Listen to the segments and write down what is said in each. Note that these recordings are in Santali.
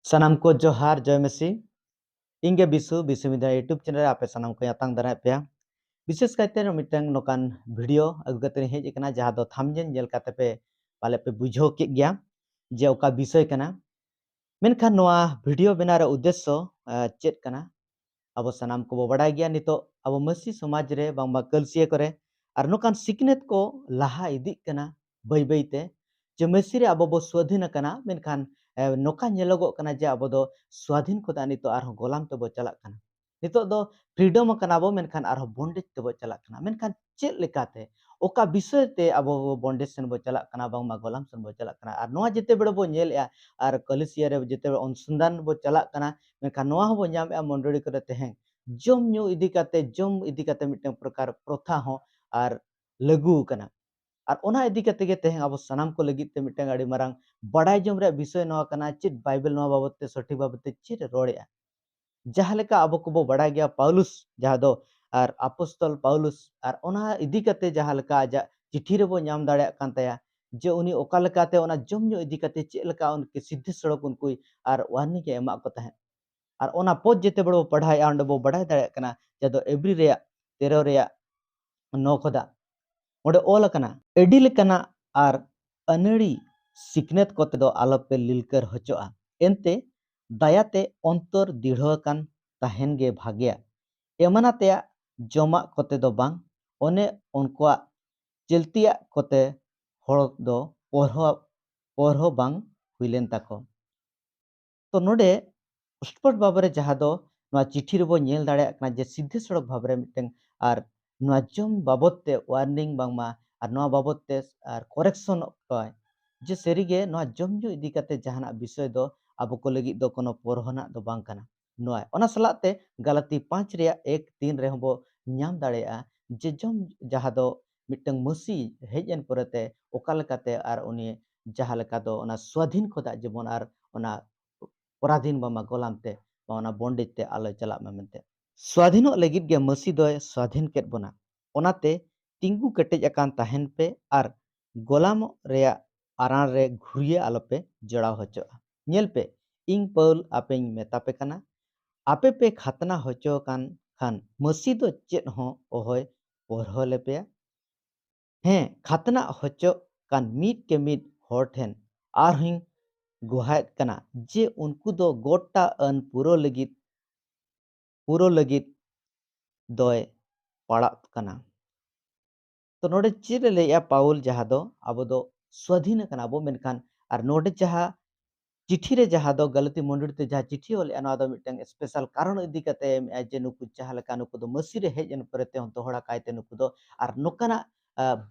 Sanam ko johar joy mesi inge bisu bisu media YouTube channel ape sanam ko yatang darai pe विशेष कायते मिटन नोकान वीडियो अगु कते हेज कना जहा दो थंबनेल नेल काते पे पाले पे बुझो के गया जे ओका विषय कना मेनखान नोआ वीडियो बना रे उद्देश्य चेत कना अब सनाम को बो बड़ाय गया नितो अब मसी समाज रे बांबा कलसिए करे और नोकान सिकनेत को लाहा इदी कना बै बैते जे मसी रे अब बो स्वाधीन कना मेनखान नोका नेलोगो कना जे अब दो स्वाधीन खोदा नितो आर गोलाम तो बो चला कना नितो दो फ्रीडम कना बो मेनखान आर बॉन्डेज तो बो चला कना मेनखान चेत लेकाते ओका विषय ते अब बॉन्डेज सन बो चला कना बांबा गोलाम सन बो चला कना आर नोआ जेते बेड़ बो नेलया आर कलसिया रे जेते अनुसंधान बो चला कना मेनखान नोआ हो बो ᱧᱟᱢᱮᱜᱼᱟ मंडड़ी करे तेहें जम ᱧᱩ इदी काते जम इदी काते मिटन प्रकार प्रथा हो आर लागू कना आर ओना इदी काते गे तेहें अब सनाम को लगित ते मिटन आड़ी मारंग बड़ाय जम रे विषय नोआ कना चित बाइबल नोआ बाबत ते सठिक बाबत ते चित रोड़ेआ जहाँ लेका अब को बो बड़ाय गया पाउलुस जहाँ दो आर अपोस्तल पाउलुस आर ओना इदी काते जहाँ लेका आजा चिट्ठी रे बो ᱧᱟᱢ दाड़ेया कान ताया जे उनी ओका लेकाते ओना जम ᱧᱩ इदी काते चेत लेका उनके सिद्धि सड़क उनकुई आर वार्निंग ए एमा को ताहें और ओना पोज जेते बड़ो पढ़ाई आंड बो बढ़ाई दाड़े कना जदो एवरी रे 13 रे 9 खोदा ओडे ओल कना एडी लेकना आर अनड़ी सिकनेत कोते दो आलोपे लिलकर हचोआ एनते दायाते अंतर दृढ़ ताहेन गे भाग्या एमनाते जमा कोते दो बांग ओने उनकुआ चलतिया कोते हड़ दो पढ़ो बांग हुइलेन ताको तो नोडे स्पष्ट बाबरे जहाँ दो नोआ चिट्ठी रे बो नेल दाड़े कना जे सिद्धि सड़क भाबरे मिटन आर नोआ जम बाबतते वार्निंग बांगमा आर नोआ बाबतते आर करेक्शन काय जे सेरिगे नोआ जम ᱧᱩ इदी काते जहाना विषय दो अब को लगी दो कोनो परहना दो बांग कना नोआ ओना सलाते गलती 5 रे 1 3 रे बो ᱧाम दाड़ेआ जे जम जहाँ दो मिटन मसी हेजन परते ओका लेकाते आर उनी जहाँ लेका दो ओना स्वाधीन खोदा जेमन आर ओना पराधीन बामा गोलामते बावना बॉन्डेज ते आलो चला मेनते स्वाधीन लगित गे मसी दोय स्वाधीन केत बना ओनाते तिंगु केटेज अकान ताहेन पे आर गोलाम रेया आरान रे घुरिए आलोपे जड़ाव होचो नेल पे इंग पौल आपें मेता पे कना आपे पे खातना होचो कान खान मसी दो चेत हो ओहोय पढ़ो लेपे हें खातना होचो कान मीट के मीट हर ठेन आर हिंग गुहायत कना जे उनको दो गोटा अन पूरो लगित दोय पड़ात कना तो नोडे चिर लेया पाउल जहाँ दो अब दो स्वाधीन कना बो मेनखान आर नोडे जहाँ चिट्ठी रे जहाँ दो गलती मंडड़ी ते जहाँ चिट्ठी ओले अना दो मिटन स्पेशल कारण इदी कते जे नुकु जहाँ लेका नुकु दो मसी रे हेजन परते हन तोहड़ा कायते नुकु दो आर नोकाना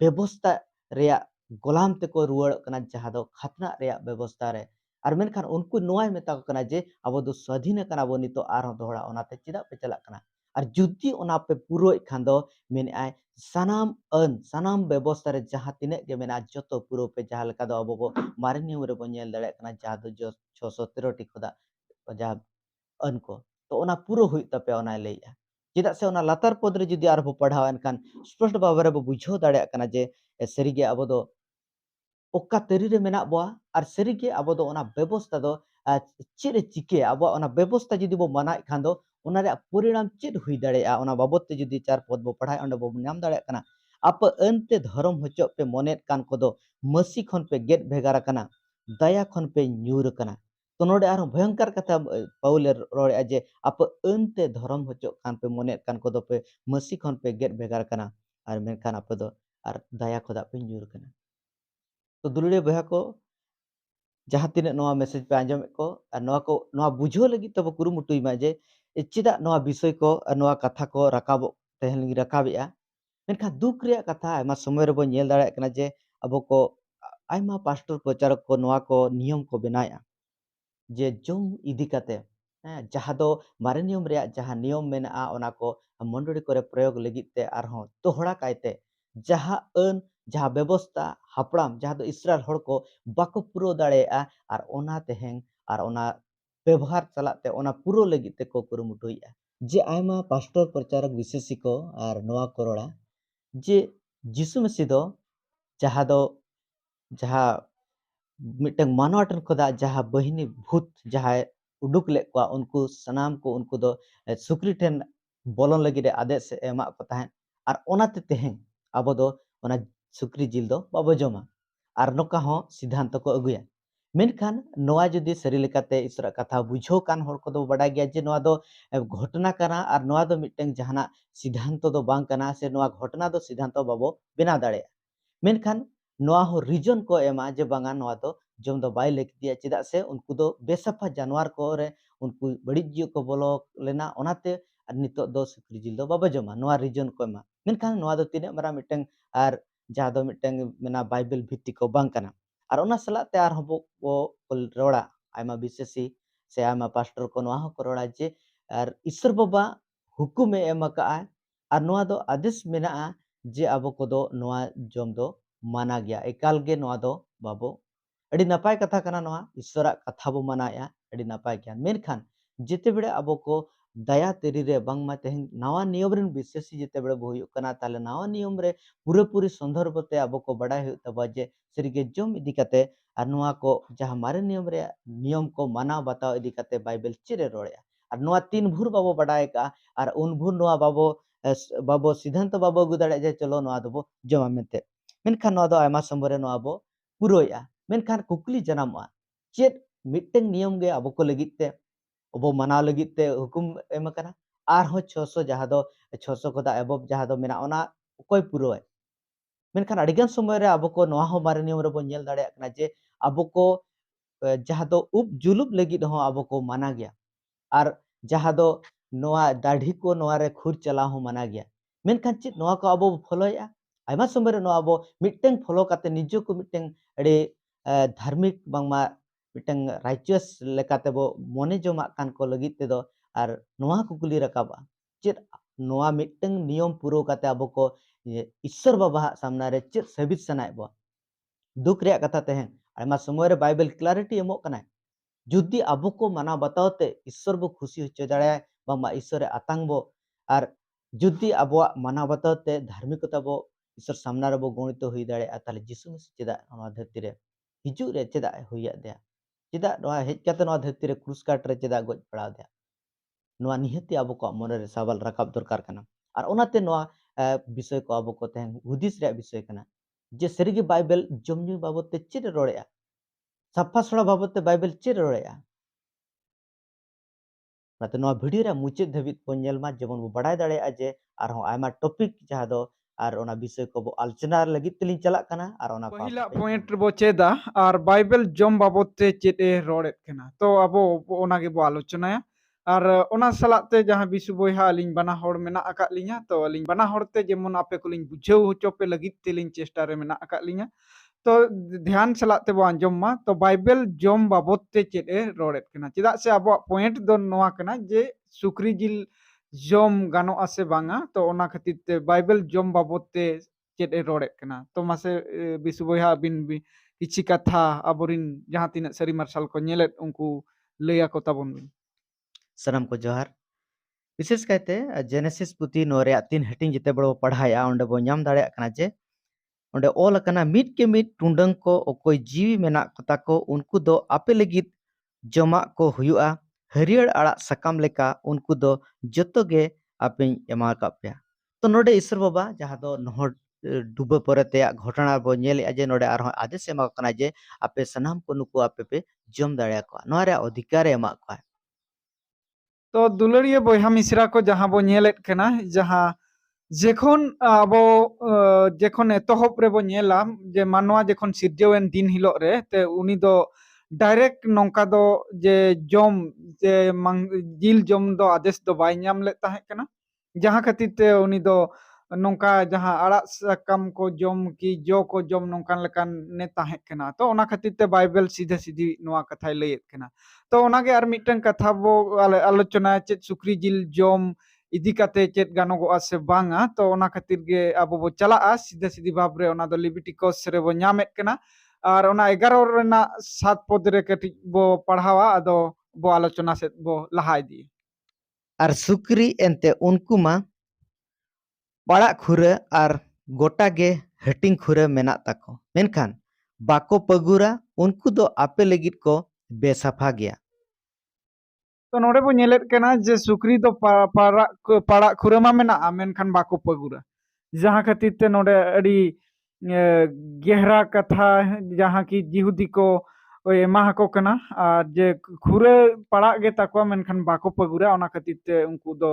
व्यवस्था रेया गोलाम ते को रुवाड़ कना जहाँ दो खतना रेया व्यवस्था रे आर मेनखान उनको नोआय मेता को कना जे अब दो स्वाधीन कना बो नितो आर दोहड़ा ओनाते चिदा पे चला कना आर जुद्दी ओना पे पूरो खान दो मेन आय सनाम व्यवस्था रे जहाँ तिने के मेना जतो पूरो पे जहाँ लेका दो अब बो मारे नियम रे बो नेल दाड़े कना जहाँ दो जो 613 टी खोदा जहाँ अन को तो ओना पूरो हुई तपे ओना लेया चेदा से ओना लातार पद रे जुदी आरबो पढ़ाव एनखान स्पष्ट बाबरे बो बुझाव दाड़े कना जे सरीगे अब दो ओका तरी रे मेना बो आर सरीगे अब दो ओना व्यवस्था दो चेद चिके अब ओना व्यवस्था जुदी बो माना खान दो ओना रे परिणाम चेद हुई दाड़े ओना बाबत ते जुदी चार पद बो पढ़ाय ओंडे बो नाम दाड़े कना आप अनते धर्म होचो पे मनेत कान कोदो मसी खन पे गेट भेगार कना दया खन पे ᱧᱩᱨ कना तो नोडे आरो भयंकर कथा पाउल रोड़े जे आप अनते धर्म होचो कान पे मनेत कान कोदो पे मसी खन पे गेट भेगार कना आर मेनखान आप दो आर दया खोदा पे ᱧᱩᱨ कना तो दुलड़े बहा को जहाँ तीन मेसेज पे आंजमे को बुझो लगी तब कुरुमुटुमा जे चेदा विषय को कथा को राकाब तेहन राकाबेआ मेनखान दुख रे कथा आयमा समय रे बो नेल दाड़े कना जे अब को आयमा पास्टर प्रचारक को को नियम को बनाया जे जम इदी काते जहाँ दो मारे नियम रे जहाँ नियम मेना ओना को मंडड़ी करे प्रयोग लगित ते आरहों तोहड़ा कायते जहाँ अन जहाँ व्यवस्था हापड़ाम जहाँ दो इसराइल हड़ को बाको पुरो दाड़ेआ आर ओना तेहें आर ओना व्यवहार चलाते ओना पुरो लगित ते को कुरुमुटुइया जे आयमा पास्टर प्रचारक विशेषी को आर नोआ करोड़ा जे जिसु मसीह दो जहाँ दो जहाँ मिटन मानव टन खोदा जहाँ बहिनी भूत जहाँ उडुक ले कोआ उनको सनाम को उनको दो सुक्री ठेन बोलन लगी आदेश एमा को ताहें आर ओनाते तेहें आबो दो ओना सुक्री जिल दो बाबो जमा आर नोका हो सिद्धांत को अगुया मेनखान नोआ जुदी सरी लेकाते ईश्वर कथा बुझो कान होर को दो बड़ा गया जे नोआ दो घटना कना आर नोआ दो मिटeng जहाना सिद्धांत दो बांग कना से नोआ घटना दो सिद्धांत बाबो बिना दाड़े मेनखान नोआ हो रीजन को एमा जे बांगा नोआ दो जम दो बाय लेकतिया चेदा से उनको दो बेसफा जानवर को रे उनको बड़ी जियो को बोलो लेना ओनाते आर नितो दो सुक्री जिल दो बाबा जमा नोआ रीजन को एमा मेनखान नोआ दो तिने मरा मिटeng आर जहाँ दो मिटeng मेना बाइबल भित्ति को बांग कना आर ओना सलाते आर हबो को रोड़ा आयमा विशेषी से आयमा पास्टर को नोआ को रोड़ा जे are Ishwar Baba Hukum M का आर नोआ दो आदेश मेना जे आबो को दो नोआ जम दो माना गया एकाल गे नोआ दो बाबो अड़ी नपाय कथा कना नोआ ईश्वर कथा बो मानाया अड़ी नपाय ज्ञान मेनखान जेते बेड़े आबो को दया तेरी रे बांगमा तेहन नवा नियम रेन विशेषी जेते बेड़े बो हुयुक कना ताले नवा नियम रे पूरी संदर्भ ते आबो को बड़ाय हुयुक तबा जे सरीगे जम इदी कते आर नोआ को जहां मारे नियम को माना बताओ इदी कते बाइबल चिरे रोड़या आर नोआ तीन भूर बाबो बड़ाय का आर उन भूर नोआ बाबो सिद्धांत बाबो अगु दाड़े जे चलो नोआ दबो जमा मेते मेनखान नोआ दो आयमा संबरे नोआ बो पुरोया मेनखान कुकली जनामोआ चेत मिटeng नियम गे आबो को लगित ते अबो मनाव लगित ते हुकुम एम कना आर हो 600 जहां दो 600 को दा एबब जहां दो मेना ओना कोई पुरोय मेनखान अडिगान समय रे आबो को नोआ हो मारे नियम रे बो नेल दाड़े कना जे आबो को जहां दो उप जुलुप लगित हो आबो को माना गया आर जहां दो नोआ दाढ़ी को नोआ रे खुर चला हो माना गया मेनखान चित नोआ को आबो फॉलोया आयमा समय रे नोआ आबो मिटeng फॉलो काते निजो को मिटeng अड़े धार्मिक बांगमा मिटeng राइचियस लेकाते बो मोने जमा कान को लगित ते दो आर नोआ कुकुली रकाबा चित नोआ मिटeng नियम पुरो काते आबो को ईश्वर बाबा सामना रे चित सबित सनाय बो दुख रे कथा तेहें आयमा समय रे बाइबल क्लैरिटी एमो कना जुदी आबो को माना बताओते ईश्वर बो खुशी होचे दाड़े बांगमा ईश्वर आतांग बो आर जुदी आबो माना बताओते धार्मिकता बो ईश्वर सामना रे बो गणित हुई दाड़े ताले यीशु मसीह चेदा नोआ धरती रे हिजू रे चेदा हुइया दे चेदा नोआ हेज काते नोआ धरती रे क्रूस काट रे चेदा गज पड़ा दे नोआ निहति आबो को मन रे सवाल राकाब दरकार कना आर ओनाते नोआ विषय को आबो को तेहन हुदिस रे विषय कना जे सरीगे बाइबल जमन्यू बाबत ते चेद रोड़ेया साफा सड़ा बाबत ते बाइबल चेद रोड़ेया नाते नोआ वीडियो रे मुचाद धाबित को नेलमा जेमन बो बाड़ाय दाड़ेया जे आर हो आयमा टॉपिक जहां दो आर ओना विषय को बो आलोचना लगित तेलिन चला कना आर ओना को पहिला पॉइंट बो चेदा और बाइबल जम बाबत ते चेते रोड़ेत कना तो अबो ओना गे बो आलोचनाया और ओना सलाते जहां विशु बोयहा अलिन बना होड़ मेना अका लिया तो अलिन बना होड़ते जेमन आपे को लिन बुझाव होचो पे लगित तेलिन चेष्टा रे मेना अका लिया तो ध्यान सलाते बो आंजम मा तो बाइबल जम बाबत ते चेते रोड़ेत कना चेदा से अबो पॉइंट दो नोआ कना जे सुक्री जिल जम गानो आसे बांगा तो ओना खातिर ते बाइबल जम बाबत ते चेत रोड़े कना तो मासे बिसु बोयहा बिन किछि कथा अबोरिन जहां तिना सरी मार्शल को नेलेत उनको लैया को ताबोन बिन सनम को जोहार विशेष कहते जेनेसिस पुती नोरे तीन हेटिंग जिते बड़ो पढ़ाया ओंडे बो नाम दाड़े कना जे ओंडे ऑल कना मिट के मिट टुंडंग को ओकोय जीवी मेना कता को उनको दो आपे लगित जमा को हुयुआ हरियर आड़ा सकाम लेका उनको दो जतो गे आपे एमा का पे तो नोडे ईश्वर बाबा जहां दो नहर डुबे परते घटना बो नेले जे नोडे आर आदेश एमा कना जे आपे सनाम को नुको आपे पे जम दाड़े को नोरे अधिकार एमा को तो दुलरिया बोयहा मिश्रा को जहां बो नेलेत कना जहां जेखन आबो जेखन एतहब रे बो नेला जे मानवा जेखन सिरजेवन दिन हिलो रे ते उनी दो डायरेक्ट नौका दो जे जम जे जिल जम दो आदेश दो बाय नाम ले ताहे कना जहां खातिर ते उनी दो नौका जहां आड़ा साकाम को जम की जो को जम नौकान लेकान ने ताहे कना तो ओना खातिर ते बाइबल सीधे सीधी नोआ कथाय लैयत कना तो ओनागे आर मिटन कथा बो आलोचना चेत सुक्री जिल जम इदी काते चेत गानोगोआ से बांगा तो ओना खातिर गे आबो बो चलाआ सीधे सीधी भाब रे ओना दो लिबिटिकस रे बो ᱧᱟᱢᱮᱫ कना और ओना 11 रेना 7 पद रे कटी बो पढ़ावा अदो बो आलोचना से बो लहा इदी आर सुक्री एंते उनको मा पड़ा खुरे आर गोटा गे हटिंग खुरे मेना ताको मेनखान बाको पगुरा उनको दो आपे लगित को बेसाफा गया तो नोडे बो ñेलेत कना जे सुक्री दो पाड़ाग खुरा मा मेनाआ मेनखान बाको पगुरा जहाँ खातिर ते नोडे अड़ी गहरा कथा जहाँ की जिहुदी को एमा हको कना और जे खुरे पड़ाग गे ताकवा मेनखान बाको पगुरा ओना खातिर ते उनको दो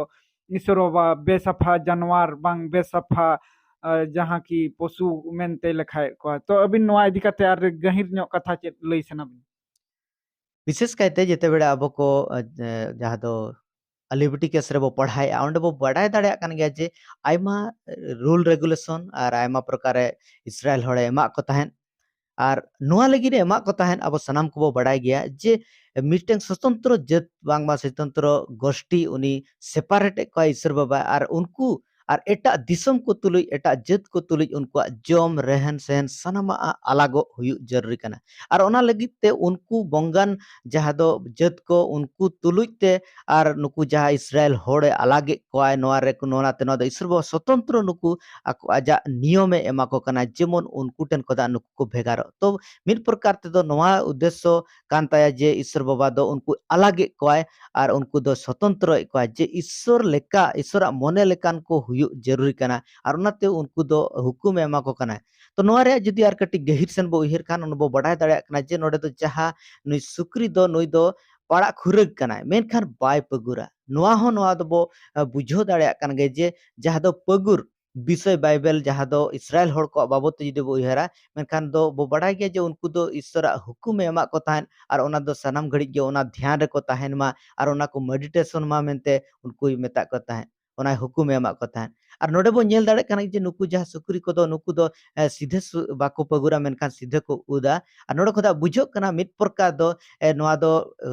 ईश्वर बाबा बेसाफा जानवर बांग बेसाफा जहाँ की पशु मेनते लेखाए को तो अबिन नोआ इदी काते आर गहिर ᱧᱚᱜ कथा चेत लई सनाबिन विशेष कहते जेते बेड़ा अब को जहाँ दो लिबर्टी केस रे बो पढ़ाई ओंडे बो बड़ाय दाड़े कान गया जे आयमा रूल रेगुलेशन और आयमा प्रकार इस्राएल हड़े एमा को तहन और नोआ लगी रे एमा को तहन अब सनाम को बो बड़ाय गया जे मिटन स्वतंत्र जत बांगमा स्वतंत्र गोष्ठी उनी सेपारेट को ईश्वर बाबा और उनको और एटा दिसम को तुलुई एटा जत को तुलुई उनको जम रहन सहन सनामा अलगो हुयु जरूरी कना और ओना लगी ते उनको बंगान जहाँ दो जत को उनको तुलुई ते और नुकु जहाँ इस्राएल होड़े अलगे कोय नोआ रे को नोना ते नोआ दो ईश्वर बाबा स्वतंत्र नुकु आको आजा नियमे एमा को कना जेमन उनको टेन कोदा नुकु को भेगारो तो मिड प्रकार ते दो नोआ उद्देश्य कान ताया जे ईश्वर बाबा दो उनको अलगे कोय और उनको दो स्वतंत्र कोय जे ईश्वर लेका ईश्वर मने लेकान को हुयु जरूरी कना और उनाते उनको दो हुकुम एमा को कना तो नोआ रे जदि आर कटी गहिर सेन बो उहिर खान उन बो बड़ाय दाड़े कना जे नोडे दो जहाँ नुई सुक्री दो नुई दो पड़ा खुरग कना मेनखान बाय पगुरा नोआ हो नोआ दो बो बुझो दाड़े कन गे जे जहाँ दो पगुर विषय बाइबल जहाँ दो इस्राएल हड़ को बाबत जदि बो उहिरा मेनखान दो बो बड़ाय गया जे उनको दो ईश्वर हुकुम एमा को ताहन और ओना दो सनाम घड़ी गे ओना ध्यान रे को ताहन मा और ओना को मेडिटेशन मा मेनते उनको मेता को ताहन ओना हुकुम एमा को ताहन और नोडे बो नेल दाड़े कना जे नुकु जहाँ सुक्री को दो नुकु दो सीधे बाको पगुरा मेनखान सीधे को उदा और नोडे खोदा बुझो कना मित प्रकार दो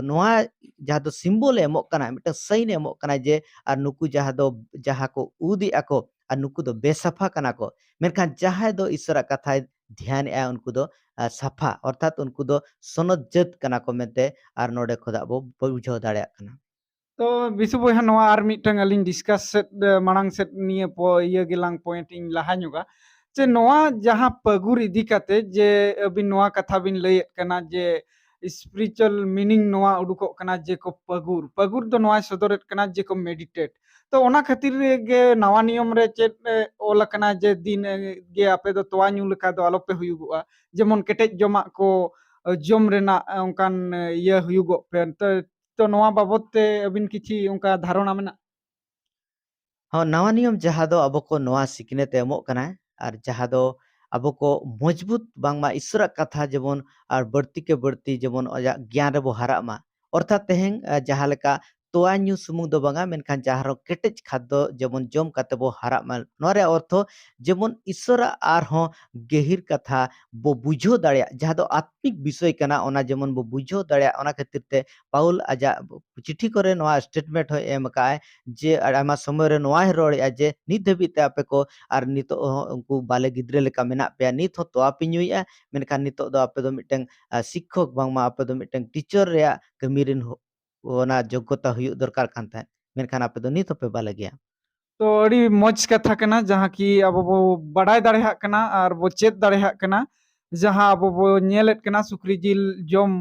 नोआ जहाँ दो सिम्बल एमो कना मिट साइन एमो कना जे और नुकु जहाँ को उदी आको और नुकु दो बेसाफा कना को मेनखान जहाँ दो ईश्वर कथा ध्यान ए उनको दो साफा अर्थात उनको दो सनद जत कना को मेते और नोडे खोदा बो बुझो दाड़े कना तो बिसु बोहा नोआ आर मिटंग अलिंग डिस्कस सेट मांग सेट निये पो ये गिलांग पॉइंट इन लाहा ᱧᱚᱜᱟ जे नोआ जहाँ पगुर इदी काते जे अबिन नोआ कथा बिन लयेत कना जे स्पिरिचुअल मीनिंग नोआ उडुको कना जे को पगुर पगुर दो नोआ सदरेत कना जे को मेडिटेट तो ओना खातिर गे नवा नियम रे चेत ओल कना जे दिन गे आपे दो तोवा ᱧᱩ लेका दो आलोपे हुयुगुआ जेमन केटेज जमा को जम रेना ओंकान ये हुयुगो पे तो नोआ बाबत ते अबिन किछि उनका धारणा मेना हाँ नवा नियम जहाँ दो अब को नवा सिकनेत एमो कना और जहाँ दो अब को मजबूत बांगमा ईश्वर कथा जेमन और बढ़ती के बढ़ती जेमन अजा ज्ञान रे बो हारा मा अर्थात तेहें जहाँ लेका तोआ ᱧᱩ सुमुंग दो बांगा मेनखान जहाँ रो केटेज खाद्य जेमन जम काते बो हारा मा नोरे अर्थ जेमन ईश्वर आर हो गहिर कथा बो बुझो दाड़े जहाँ दो आत्मिक विषय कना ओना जेमन बो बुझो दाड़े ओना खातिर ते पाउल आजा चिट्ठी करे नोआ स्टेटमेंट हो एम काए जे आयमा समय रे नोआ रोड़े जे नित धाबी ते आपे को और नितो उनको बाले गिद्रे लेका मेना पे नित हो तो पे ᱧᱩᱭᱟ मेनखान नितो दो आपे दो मिटeng शिक्षक बांगमा आपे दो मिटeng टीचर रे कमीरिन ओना योग्यता हुयु दरकार कान ताहे मेनखान आपे दो नित पे बाले गया तो अड़ी मौज कथा कना जहाँ की अब बो बड़ाय दाड़ेहा कना और बो चेत दाड़ेहा कना जहाँ अब बो ñेलेत कना सुक्री जिल जम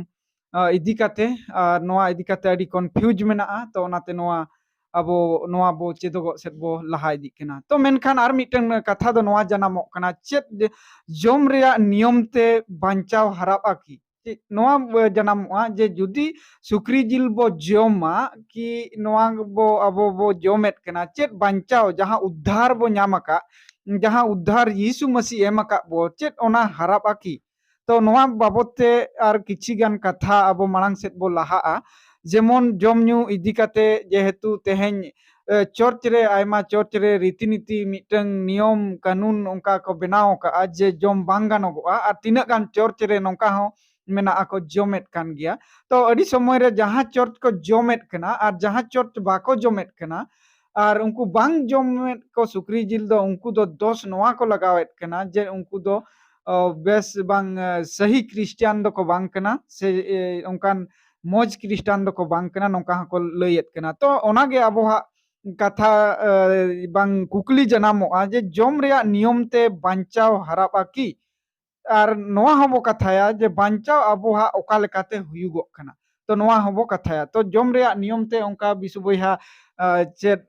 इदी काते और नोआ इदी काते अड़ी कन्फ्यूज मेनाआ तो ओनाते नोआ अब नोआ बो चेदोगो सेट बो लहा इदी कना तो मेनखान आर मिटन कथा दो नोआ जनामो कना चेत जम रेया नियम ते बांचाव हराबा की नोआ जनामोआ जे जुदी सुक्री जिल बो जमा कि नोआ बो अब बो जमेत कना चेत बांचाव जहाँ उद्धार बो ᱧᱟᱢᱟका जहाँ उद्धार यीशु मसीह एमका बो चेत ओना हराबा की तो नोआ बाबत ते आर किछि गान कथा अब मांग सेट बो लहाआ जेमन जम ᱧᱩ इदी काते जेहेतु तेहेन चर्च रे आयमा चर्च रे रीतिनीति मिटंग नियम कानून उनका को बनाव का जे जम बांग गानोगोआ और तिना गान चर्च रे नोंका हो मेना को जमेत कान गया तो अड़ी समय रे जहाँ चर्च को जमेत कना और जहाँ चर्च बाको जमेत कना और उनको बांग जमेत को सुक्री जिल दो उनको दो दोष नोआ को लगावेत कना जे उनको दो बेस बांग सही क्रिश्चियन दो को बांग कना से उनकान मौज क्रिस्टान दो को बांग कना नोंका को लयेत कना तो ओनागे अबोहा कथा बांग कुकली जनामोआ जे जम रेया नियम ते बांचाव हराबा की और नोआ हबो कथाया जे बांचाव अबोहा ओका लेकाते हुयुगो कना तो नोआ हबो कथाया तो जम रे नियम ते ओंका बिसु बोहा चेत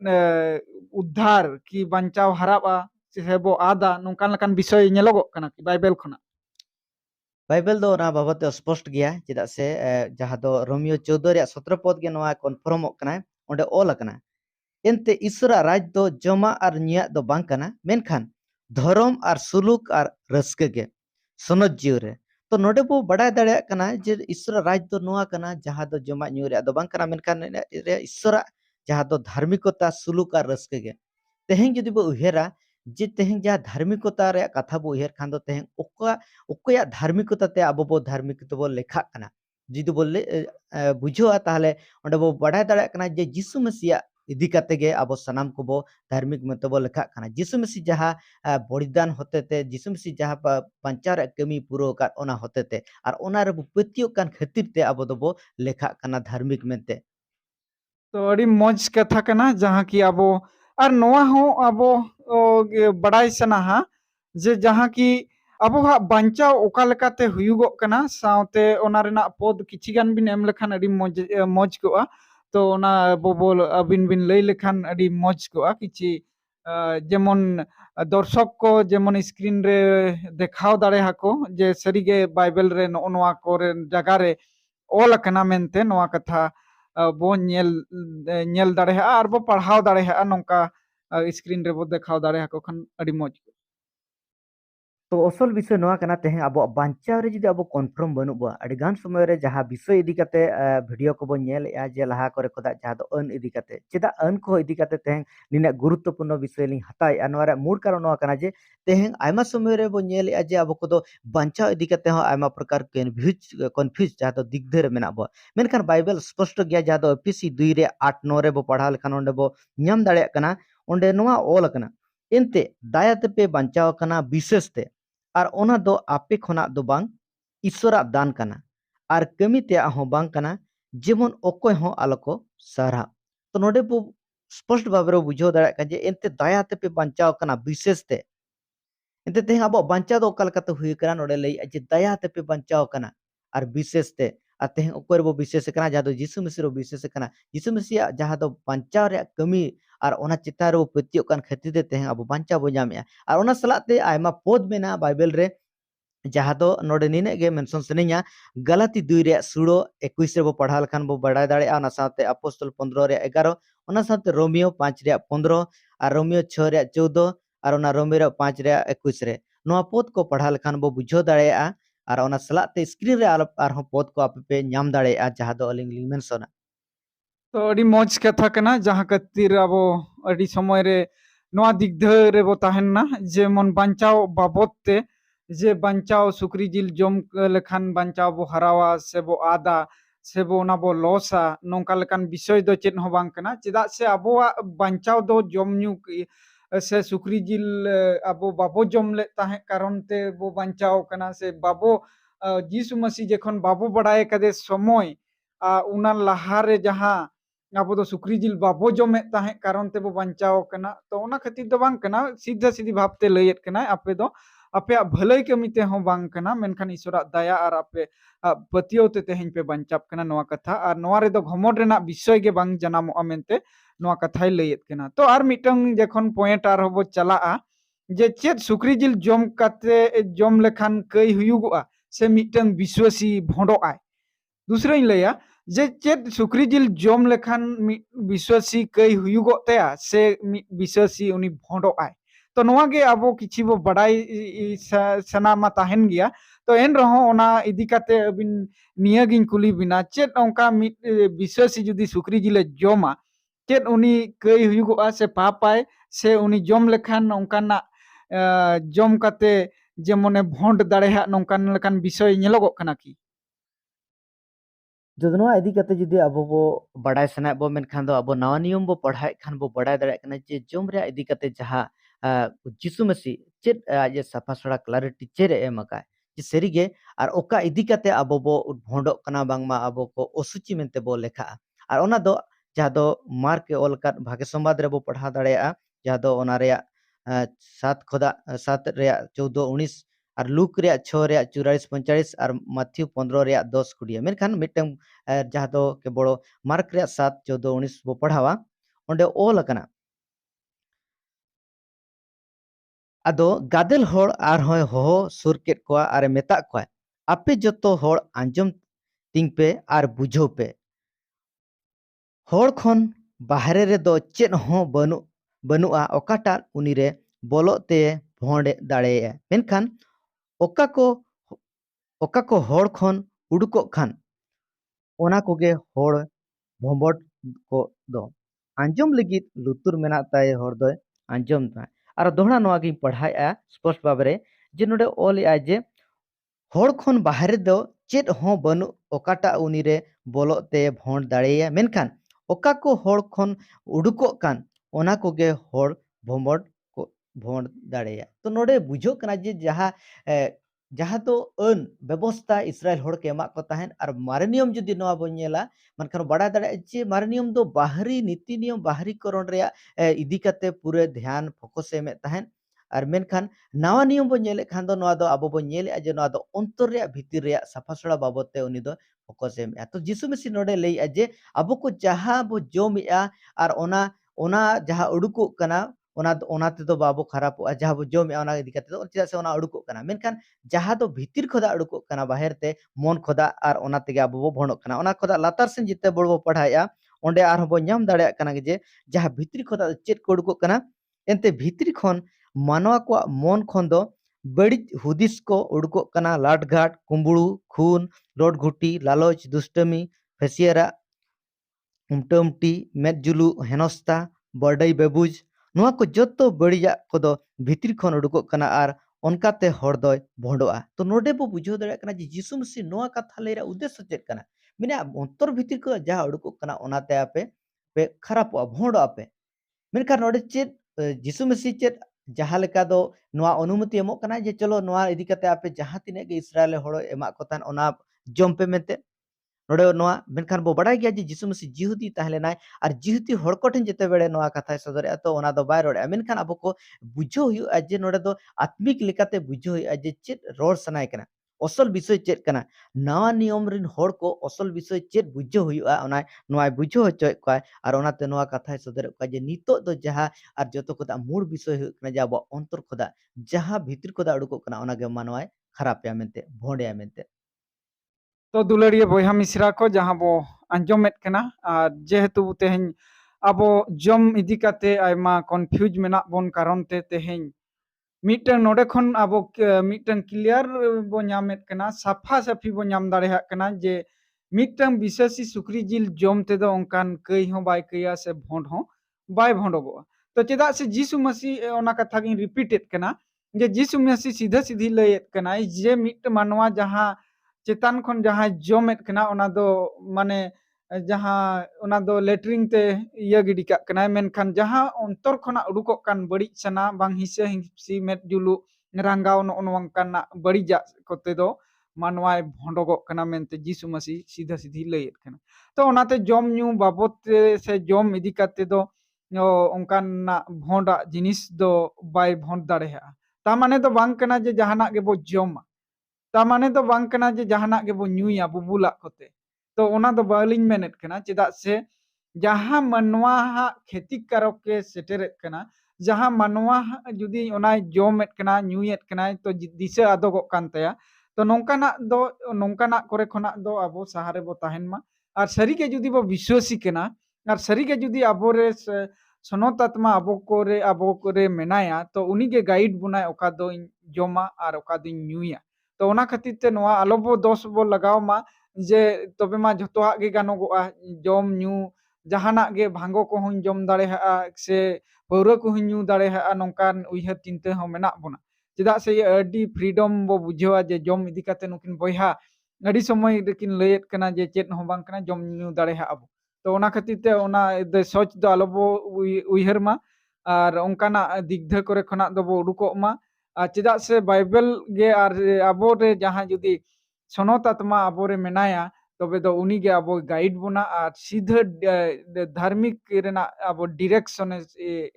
उद्धार की बंचाव हराबा से बो आदा नोंकान लकान विषय नेलोगो कना की बाइबल खना बाइबल दो ना बाबत स्पष्ट गया चेदा से जहां दो रोमियो 14 रे 17 पद गे नोआ कन्फर्मोग कना ओंडे ऑल कना एनते ईश्वरा राज दो जमा और निया दो बांग कना मेनखान धर्म और सुलूक और रस्के गे सनद जीव रे तो नोडे बो बड़ा दाड़े कना जे ईश्वरा राज दो नोआ कना जहां दो जमा न्यू रे दो बांग कना मेनखान ईश्वरा जहां दो धार्मिकता सुलूक और रस्के गे तेहें जुदी बो उहेरा जे तेहें जहां धार्मिकता रे कथा बो उहेर खान दो तेहें ओकया धार्मिकता ते अब बो धार्मिकता बो लेखा कना जुदी बोले बुझोआ ताहले ओंडे बो बड़ा दाड़े कना जे यीशु मसीह इदी काते गे अब सनाम को बो धार्मिक मेंते बो लेखा कना यीशु मसीह जहां बलिदान होतेते यीशु मसीह जहां पंचार कमी पूरो का ओना होतेते और ओना रे बो पतियो कान खातिर ते अब दो बो लेखा कना धार्मिक मेंते तो अड़ी मौज कथा कना जहाँ की अबो और नोआ हो अबो बड़ाई सना हा जे जहाँ की अबो हा बंचाव ओका लेकाते हुयुगो कना साउते ओना रेना पद किछि गान बिन एम लेखान अड़ी मौज मौज कोआ तो ओना बोबोल अबिन बिन लई लेखान अड़ी मौज कोआ किछि जेमन दर्शक को जेमन स्क्रीन रे देखाव दाड़े हाको जे सरीगे बाइबल रे नोआ कोरे जगह रे ऑल कना मेनते नोआ कथा बो नेल दाड़े हा और बो पढ़ाव दाड़े हा नोंका स्क्रीन रे बो देखाव दाड़े हाको खान अड़ी मौज तो असल विषय नोआ कना तेहे अब बांचाव रे जुदी अब कन्फर्म बनुबा अडिगान समय रे जहां विषय इदी काते वीडियो को बो नेलया जे लहा करे कोदा जहां दो अन इदी काते चेदा अन को इदी काते तेहे निना गुरुत्वपूर्ण विषय लिंग हताय अनवारे मूड कारण नोआ कना जे तेहे आयमा समय रे बो नेलया जे अब को दो बांचाव इदी काते हो आयमा प्रकार कन्फ्यूज जहां दो दिगधर मेना बो मेनखान बाइबल स्पष्ट गया जहां दो एपीसी 2 रे 8 9 रे बो पढ़ा लेखान ओंडे बो ᱧᱟᱢ दाड़े कना ओंडे नोआ ऑल कना एनते दाया तेपे बांचाव कना विशेषते और ओना दो आपे खोना दो बांग ईश्वरा दान कना और कमी ते हो बांग कना जेमन ओकोय हो आलोको सारा तो नोडे बो स्पष्ट भाबरे बुझो दाड़ा का जे एनते दया ते पे बंचाव कना विशेष ते एनते ते अब बंचाव दो कल कते हुई कना नोडे लई जे दया ते पे बंचाव कना और विशेष ते और ते ओकोर बो विशेष कना जहां दो यीशु मसीह रो विशेष कना यीशु मसीह जहां दो बंचाव रे कमी और ओना चिता रो पतियो कान खातिर ते अब बंचाव बो जामेया और ओना सलाते आयमा पद मेना बाइबल रे जहां दो नोडे निने गे मेंशन सनेया गलाती 2 रे 16 21 रे बो पढ़ा लखान बो बड़ाय दाड़े ओना साथे अपोस्तल 15 रे 11 ओना साथे रोमियो 5 रे 15 और रोमियो 6 रे 14 और ओना रोमियो 5 रे 21 रे नोआ पद को पढ़ा लखान बो बुझो दाड़ेया और ओना सलाते स्क्रीन रे आर हो पद को आपे पे नाम दाड़ेया जहां दो अलिंग लिंग मेंशना तो अड़ी मौज कथा कना जहाँ खातिर अबो अड़ी समय रे नोआ दिग्ध रे बो ताहेन ना जेमन बंचाव बाबत ते जे बंचाव सुक्री जिल जम लेखान बंचाव बो हरावा से बो आदा से बो ना बो लॉसा नोंका लेकान विषय दो चेत हो बांग कना चेदा से अबोआ बंचाव दो जम न्यू से सुक्री जिल अबो बाबो जम ले ताहे कारण ते बो बंचाव कना से बाबो यीशु मसीह जेखन बाबो बड़ाय कदे समय उना लहा रे जहाँ अब तो सुक्री जिल बाबो जमे ताहे कारण ते बो बंचाव कना तो ओना खातिर दो बांग कना सीधा सीधी भावते लयत कना आपे दो आपे भलाई कमीते हो बांग कना मेनखान ईश्वरा दया और आपे पतियो ते तेहें पे बंचाव कना नोआ कथा और नोआ रे दो घमोड रेना विषय गे बांग जनामो मेनते नोआ कथाय लयत कना तो आर मिटंग जेखन पॉइंट आर होबो चला जे चेत सुक्री जिल जम काते जम लेखान कई हुयुगोआ से मिटंग विश्वासी भोंडो आय दूसरा लैया जे चेत सुक्री जिल जम लेखान विश्वासी कई हुयुगो तया से विश्वासी उनी भोंडो आय तो नोआ गे आबो किछि बो बड़ाई सना मा ताहेन गया तो एन रहो ओना इदी काते अबिन निया गिन कुली बिना चेत ओंका विश्वासी जुदी सुक्री जिले जमा चेत उनी कई हुयुगो से पापाय से उनी जम लेखान ओंकाना जम काते जेमने भोंड दाड़ेहा नोंकान लेकान विषय नेलोगो कना की जो नोआ इदी काते जुदी अब बो बड़ाय सना बो मेनखान दो अब नवा नियम बो पढ़ाई खान बो बड़ाय दाड़े कना जे जम रे इदी काते जहां यीशु मसीह चेत जे साफा सड़ा क्लैरिटी चेरे एम का जे सरीगे और ओका इदी काते अब बो भोंडो कना बांगमा अब को असुचि मेनते बो लेखा और ओना दो जहां दो मार्क के ऑल का भागे संवाद रे बो पढ़ा दाड़ेया जहां दो ओना रे 7 खोदा 7 रे 14 19 और लुक रे 6 रे 44 45 और माथ्यू 15 रे 10 20 मेनखान मिटंग जहां दो के बड़ो मार्क रे 7 14 19 बो पढ़ावा ओंडे ओल कना आदो गादेल होड़ आर होय होहो सुर केट कोआ आरे मेता कोआ आपे जतो होड़ आंजम तिंग पे आर बुझो पे होड़ खन बाहरे रे दो चेत हो बनुआ ओकाटा उनी रे बोलोते भोंडे दाड़े मेनखान ओका को होड़ खन उडुको खान ओना कोगे होड़ भोंबट को दो आंजम लगित लुतुर मेना ताय होड़ दो आंजम ता आर दोहरा नोआ गी पढ़ाया स्पष्ट बाबरे जे नोडे ओल आ जे होड़ खन बाहरे दो चेत हो बनु ओकाटा उनी रे बोलोते भोंड दाड़े मेनखान ओका को होड़ खन उडुको कान ओना कोगे होड़ भोंबट को भोंड दाड़े तो नोडे बुझो कना जे जहाँ तो अन व्यवस्था इसराइल होड़ के एमाक को ताहेन और मारे नियम जुदी नोआ बोन नेला मनखान बाड़ा दाड़े जे मारे नियम दो बाहरी नीति नियम बाहरी करण रे इदी काते पूरे ध्यान फोकस एमे ताहेन और मेनखान नावा नियम बोन नेले खान दो नोआ दो आबो बोन नेले जे नोआ दो अंतर रे भीतर रे साफासड़ा बाबत ते उनी दो फोकस एमे तो जिसु मसीह नोडे लई जे आबो को जहाँ बो जोमिया और ओना जहाँ उडुको कना ओना ते दो बाबो खराबो जहाँ बो जोमिया ओना इदी काते दो चेदा से ओना उडुको कना मेनखान जहाँ दो भीतर खोदा उडुको कना बाहर ते मन खोदा और ओना तेगे आबो बो भणो कना ओना खोदा लातार सेन जिते बड़बो पढ़ाया ओंडे आर बो नाम दाड़े कना जे जहाँ भीतर खोदा चेत को उडुको कना एनते भीतर खन मानवा को मन खन दो बड़ी हुदिस को उडुको कना लाटघाट कुंबड़ू खून रोड घुटी लालच दुष्टमी फेसियरा उमटमटी मेदजुलु हेनस्ता बर्डई बेबुज नोआ को जतो बड़िया को भीतर खन उडुको कना और ओनकाते होड़ दोय भोंडोआ तो नोडे बो बुझो दाड़े कना जे यीशु मसीह नोआ कथा लेरा उद्देश्य चेत कना मिने अंतर भीतर को जहाँ उडुको कना ओनाते आपे पे खरापोआ भोंडोआ पे मेनखान नोडे चेत यीशु मसीह चेत जहाँ लेका दो नोआ अनुमति एमोग कना जे चलो नोआ इदी काते आपे जहाँ तिने गे इस्राएल होड़ एमा को तान ओना जम पे मेनते नोडे नोआ मेनखान बो बाड़ाय गया जे यीशु मसीह जिहुदी ताहेलेनाय और जिहुदी होड़ को ठेन जेते बेड़े नोआ कथाय सदरे तो ओना दो बाय रोड़े मेनखान आबो को बुझो हुआ जे नोडे दो आत्मिक लेकाते बुझो हुआ जे चेत रोड़ सनाय कना असल विषय चेत कना नवा नियम रिन होड़ को असल विषय चेत बुझो हुआ ओना नोआ बुझो होचोय कोय और ओनाते नोआ कथाय सदरे कोय जे नितो दो जहाँ और जतो खोदा मूल विषय हुआ कना जे आबो अंतर खोदा जहाँ भीतर खोदा उडुको कना ओना गे मानवाय खरापया मेनते भोंडेया मेनते तो दुलड़िया बयहा मिश्रा को जहाँ बो आंजमेद कना और जेहेतु तेहें अब जम इदी काते आयमा कन्फ्यूज मेना बोन कारण ते तेहें मीटन नोडे खन अब मीटन क्लियर बो नामेद कना साफा साफी बो नाम दाड़ेहा कना जे मीटन विशेषी सुक्री जिल जम तेदो ओंकान कई हो बाय कया से भोंड हो बाय भोंडोगो तो चेदा से जीसु मसीह ओना कथा गिन रिपीटेड कना जे जीसु मसीह सीधा सीधी लयेद कना जे मीट मानवा जहाँ चेतान खन जहाँ जमेद कना ओना दो माने जहाँ ओना दो लेटरिंग ते इया गिडी काग कना मेनखान जहाँ अंतर खना उडुको कान बड़ी सना बांग हिसे हिंसी मेद जुलु रंगाव नो नवंकाना बड़ी जा कोते दो मानवाय भोंडोगो कना मेनते जीसु मसीह सीधा सीधी लयेद कना तो ओनाते जम न्यू बाबत से जम इदी काते दो ओंकाना भोंडा जिनिस दो बाय भोंड दाड़ेहा ता माने दो बांग कना जे जहाना गे बो जमा ता माने दो बांग कना जे जहाना गे बो न्यूया बुबुला कोते तो ओना दो बालिंग मेनेट कना चेदा से जहाँ मनवा हा क्षतिकारक के सेटेरेत कना जहाँ मनवा जुदी ओना जमेद कना न्यूएद कना तो दिशा आदोगो कान ताया तो नोंकाना करे खना दो आबो सहारे बो ताहेन मा और सरी के जुदी बो विश्वासी कना और सरी के जुदी आबोरे सनत आत्मा आबो करे मेनाया तो उनी के गाइड बुनाय ओका दो जमा और ओका दो न्यूया तो ओना खातिर ते नोआ आलो बो दोष बो लगाव मा जे तबे मा जतोआ गे गानोगोआ जम न्यू जहाना गे भांगो को हुन जम दाड़ेहा से पौरा को हुन न्यू दाड़ेहा नोंकान उइहार चिंता हो मेना बोना चेदा से ये अडी फ्रीडम बो बुझेवा जे जम इदी काते नुकिन बयहा अडी समय रेकिन लयेत कना जे चेत हो बांग कना जम न्यू दाड़ेहा आबो तो ओना खातिर ते ओना दे सोच दो आलो बो उइहार मा और ओंकाना दिग्धा करे खना दो बो उडुको मा चेदा से बाइबल गे और आबो रे जहाँ जुदी सनत आत्मा आबो रे मेनाया तबे दो उनी गे आबो गाइड बोना और सीधा धार्मिक रेना आबो डायरेक्शन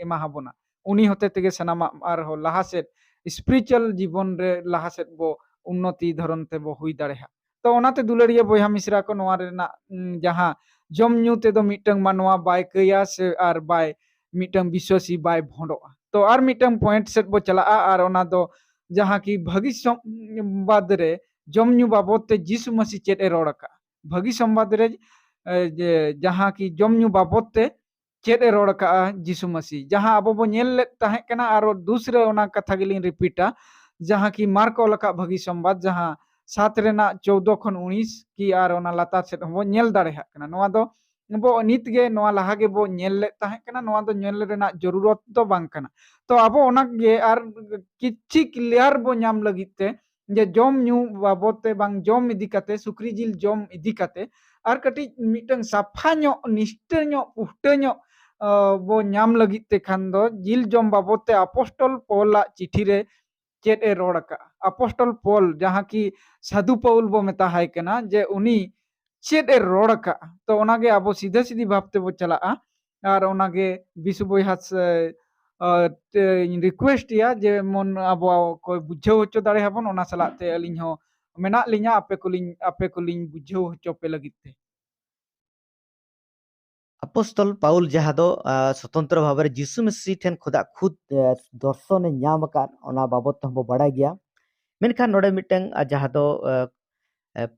एमा हाबोना उनी होते तेगे सनामा और हो लाहा सेट स्पिरिचुअल जीवन रे लाहा सेद बो उन्नति धरन ते बो हुई दाड़ेहा तो ओनाते दुलारिया बोया मिश्रा को नोआ रेना जहां जम ᱧᱩ तेदो मिटंग मानवा बाय कया से आर बाय मिटंग विश्वासी बाय भोंडोआ तो आर मिटंग पॉइंट सेट बो चला आर ओना दो जहां की भगी संवाद रे जम ᱧᱩ बाबत ते यीशु मसीह चेत ए रोड़ का भगी संवाद रे जहां की जम ᱧᱩ बाबत ते चेत ए रोड़ का यीशु मसीह जहां अब बो नेल ले ताहे कना आरो दूसरे ओना कथा गिलिन रिपीटा जहां की मार्क ओलका भगी संवाद जहां 7 रेना 14 खन 19 की आर ओना लातार सेट हो नेल दाड़े हा कना नोआ दो बो नित गे नोआ लाहा गे बो नेल ले ताहे कना नोआ दो नेल रेना जरूरत तो बांग कना तो अब ओना गे आर किछि क्लियर बो नाम लगिते जे जम ᱧᱩ बाबत ते बांग जम इदी काते सुक्री जिल जम इदी काते आर कटी मिटंग साफा ᱧᱚᱜ निष्ठ ᱧᱚᱜ पुष्ट ᱧᱚᱜ बो नाम लगिते खान दो जिल जम बाबत ते अपोस्टल पौला चिठी रे चेत ए रोड़ का अपोस्टल पौल जहां की साधु पौल बो मेता है कना जे उनी चेत ए रोड़ का तो ओनागे अब सीधे सीधी भावते बो चला और ओनागे विशु बोहास रिक्वेस्ट या जे मन अब कोई बुझाव होचो दाड़े हबन ओना सलाते अलिन हो मेना लिया आपे कुलिन बुझाव होचो पे लगिते अपोस्तल पाउल जहाँ दो स्वतंत्र भाव में यीशु मसीह ठेन खुदा खुद दर्शन नाम का ओना बाबत हम बड़ा गया मेनखान नोडे मिटंग जहाँ दो